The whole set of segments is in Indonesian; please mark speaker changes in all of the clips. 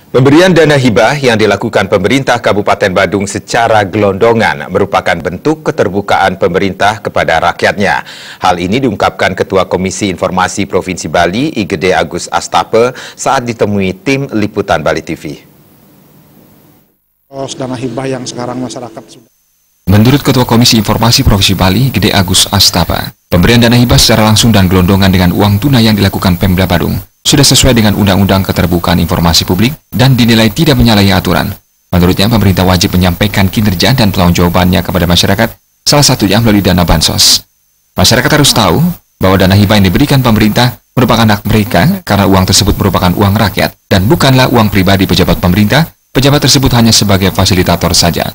Speaker 1: Pemberian dana hibah yang dilakukan pemerintah Kabupaten Badung secara gelondongan merupakan bentuk keterbukaan pemerintah kepada rakyatnya. Hal ini diungkapkan Ketua Komisi Informasi Provinsi Bali, Igede Agus Astape, saat ditemui tim liputan Bali TV.
Speaker 2: Dana hibah yang sekarang masyarakat sudah.
Speaker 3: Menurut Ketua Komisi Informasi Provinsi Bali, Igede Agus Astape, pemberian dana hibah secara langsung dan gelondongan dengan uang tunai yang dilakukan Pemda Badung sudah sesuai dengan Undang-Undang Keterbukaan Informasi Publik dan dinilai tidak menyalahi aturan. Menurutnya, pemerintah wajib menyampaikan kinerja dan jawabannya kepada masyarakat, salah satunya melalui dana bansos. Masyarakat harus tahu bahwa dana hibah yang diberikan pemerintah merupakan hak mereka karena uang tersebut merupakan uang rakyat dan bukanlah uang pribadi pejabat pemerintah. Pejabat tersebut hanya sebagai fasilitator saja.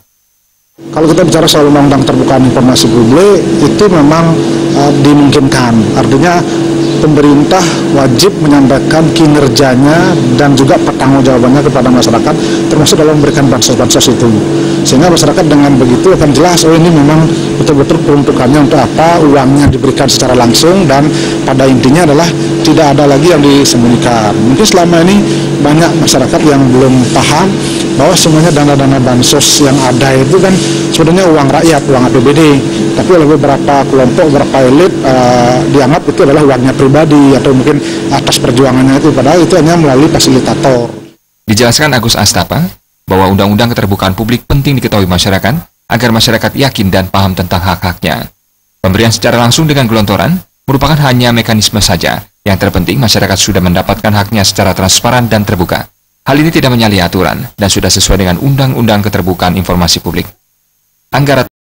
Speaker 2: Kalau kita bicara soal Undang-Undang Keterbukaan Informasi Publik, itu memang dimungkinkan. Artinya pemerintah wajib menyampaikan kinerjanya dan juga pertanggungjawabannya kepada masyarakat, termasuk dalam memberikan bansos-bansos itu. Sehingga masyarakat dengan begitu akan jelas, oh ini memang betul-betul peruntukannya untuk apa, uangnya diberikan secara langsung, dan pada intinya adalah tidak ada lagi yang disembunyikan. Mungkin selama ini banyak masyarakat yang belum paham bahwa semuanya dana-dana bansos yang ada itu kan sebenarnya uang rakyat, uang APBD. Tapi oleh beberapa kelompok, beberapa elit dianggap itu adalah uangnya pribadi atau mungkin atas perjuangannya itu, padahal itu hanya melalui fasilitator.
Speaker 3: Dijelaskan Agus Astape bahwa Undang-Undang Keterbukaan Publik penting diketahui masyarakat agar masyarakat yakin dan paham tentang hak-haknya. Pemberian secara langsung dengan gelontoran merupakan hanya mekanisme saja. Yang terpenting masyarakat sudah mendapatkan haknya secara transparan dan terbuka. Hal ini tidak menyalahi aturan dan sudah sesuai dengan Undang-Undang Keterbukaan Informasi Publik. Anggaran